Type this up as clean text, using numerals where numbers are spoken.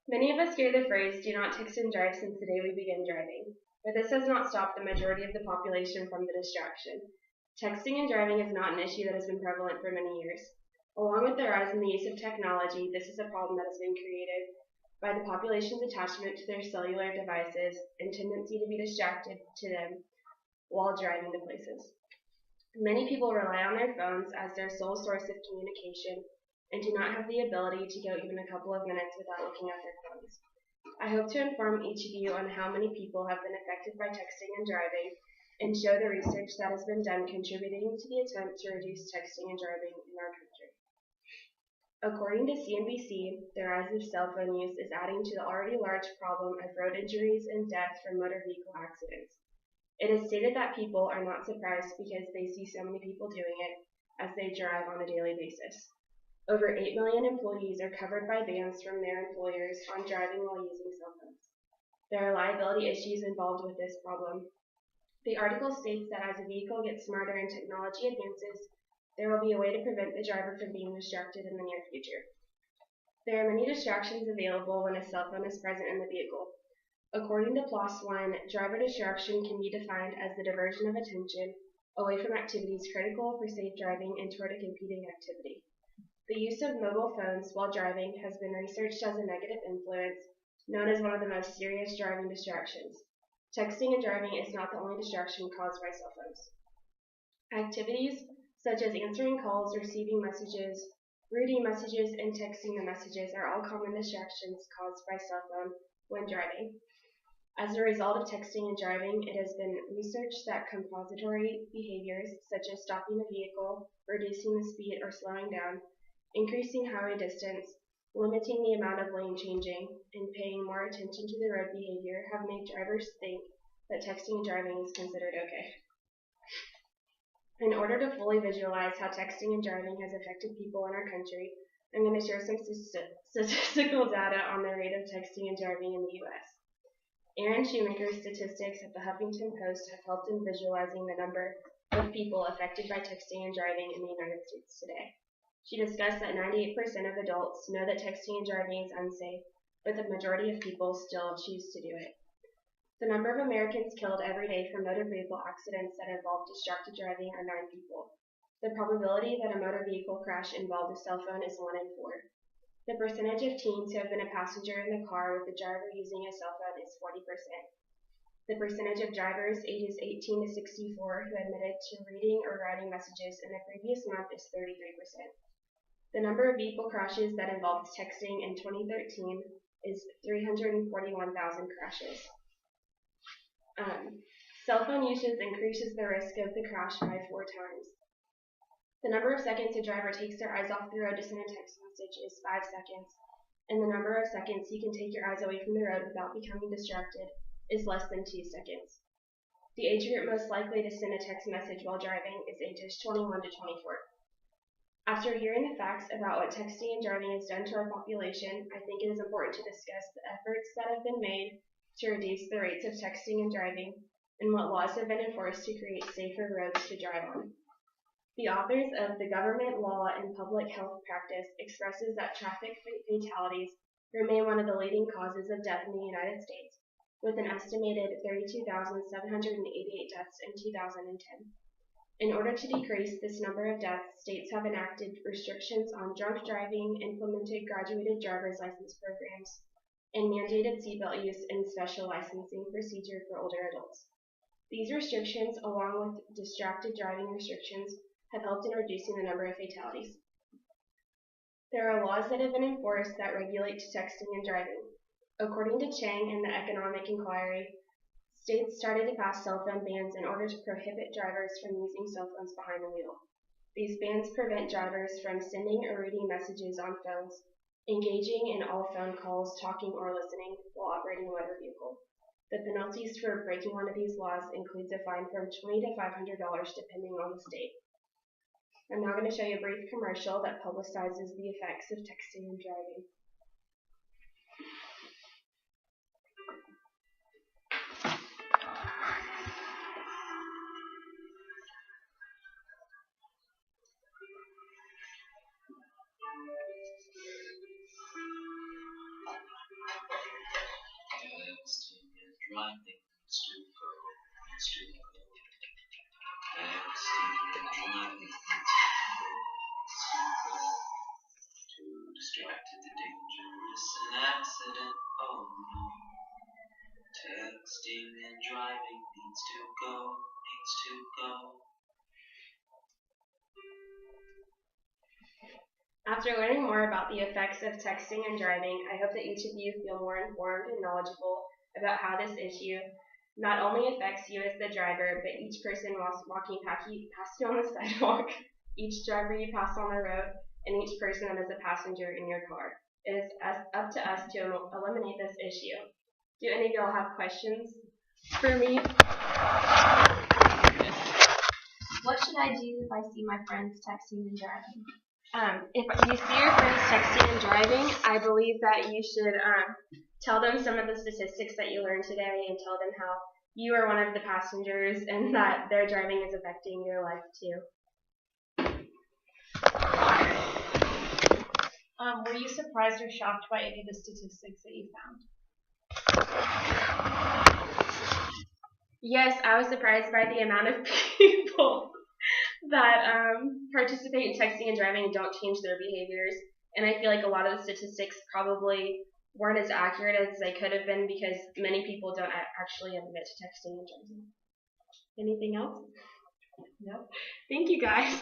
Many of us hear the phrase, "do not text and drive," since the day we begin driving. But this has not stopped the majority of the population from the distraction. Texting and driving is not an issue that has been prevalent for many years. Along with the rise in the use of technology, this is a problem that has been created by the population's attachment to their cellular devices and tendency to be distracted to them while driving to places. Many people rely on their phones as their sole source of communication and do not have the ability to go even a couple of minutes without looking at their phones. I hope to inform each of you on how many people have been affected by texting and driving and show the research that has been done contributing to the attempt to reduce texting and driving in our country. According to CNBC, the rise of cell phone use is adding to the already large problem of road injuries and deaths from motor vehicle accidents. It is stated that people are not surprised because they see so many people doing it as they drive on a daily basis. Over 8 million employees are covered by bans from their employers on driving while using cell phones. There are liability issues involved with this problem. The article states that as a vehicle gets smarter and technology advances, there will be a way to prevent the driver from being distracted in the near future. There are many distractions available when a cell phone is present in the vehicle. According to PLOS One, driver distraction can be defined as the diversion of attention away from activities critical for safe driving and toward a competing activity. The use of mobile phones while driving has been researched as a negative influence, known as one of the most serious driving distractions. Texting and driving is not the only distraction caused by cell phones. Activities such as answering calls, receiving messages, reading messages, and texting the messages are all common distractions caused by cell phone when driving. As a result of texting and driving, it has been researched that compensatory behaviors such as stopping the vehicle, reducing the speed or slowing down, increasing highway distance, limiting the amount of lane changing, and paying more attention to the road behavior have made drivers think that texting and driving is considered okay. In order to fully visualize how texting and driving has affected people in our country, I'm going to share some statistical data on the rate of texting and driving in the U.S. Aaron Shoemaker's statistics at the Huffington Post have helped in visualizing the number of people affected by texting and driving in the United States today. She discussed that 98% of adults know that texting and driving is unsafe, but the majority of people still choose to do it. The number of Americans killed every day from motor vehicle accidents that involve distracted driving are 9 people. The probability that a motor vehicle crash involved a cell phone is 1 in 4. The percentage of teens who have been a passenger in the car with the driver using a cell phone is 40%. The percentage of drivers ages 18 to 64 who admitted to reading or writing messages in the previous month is 33%. The number of vehicle crashes that involved texting in 2013 is 341,000 crashes. Cell phone usage increases the risk of the crash by 4 times. The number of seconds a driver takes their eyes off the road to send a text message is 5 seconds, and the number of seconds you can take your eyes away from the road without becoming distracted is less than 2 seconds. The age group most likely to send a text message while driving is ages 21 to 24. After hearing the facts about what texting and driving has done to our population, I think it is important to discuss the efforts that have been made to reduce the rates of texting and driving and what laws have been enforced to create safer roads to drive on. The authors of The Government, Law, and Public Health Practice expresses that traffic fatalities remain one of the leading causes of death in the United States, with an estimated 32,788 deaths in 2010. In order to decrease this number of deaths, states have enacted restrictions on drunk driving, implemented graduated driver's license programs, and mandated seatbelt use and special licensing procedure for older adults. These restrictions, along with distracted driving restrictions, have helped in reducing the number of fatalities. There are laws that have been enforced that regulate texting and driving. According to Chang and the Economic Inquiry, states started to pass cell phone bans in order to prohibit drivers from using cell phones behind the wheel. These bans prevent drivers from sending or reading messages on phones, engaging in all phone calls, talking, or listening while operating a motor vehicle. The penalties for breaking one of these laws includes a fine from $20 to $500 depending on the state. I'm now going to show you a brief commercial that publicizes the effects of texting and driving. driving needs to go, needs to go. Texting and driving needs to go. Too distracted to dangerous an accident. Oh no. Texting and driving needs to go, needs to go. After learning more about the effects of texting and driving, I hope that each of you feel more informed and knowledgeable about how this issue not only affects you as the driver, but each person walking past you on the sidewalk, each driver you pass on the road, and each person that is a passenger in your car. It is up to us to eliminate this issue. Do any of y'all have questions for me? What should I do if I see my friends texting and driving? If you see your friends texting and driving, I believe that you should tell them some of the statistics that you learned today and tell them how you are one of the passengers and that their driving is affecting your life too. Were you surprised or shocked by any of the statistics that you found? Yes, I was surprised by the amount of people that participate in texting and driving and don't change their behaviors. And I feel like a lot of the statistics probably weren't as accurate as they could have been because many people don't actually admit to texting and driving. Anything else? No. Thank you guys.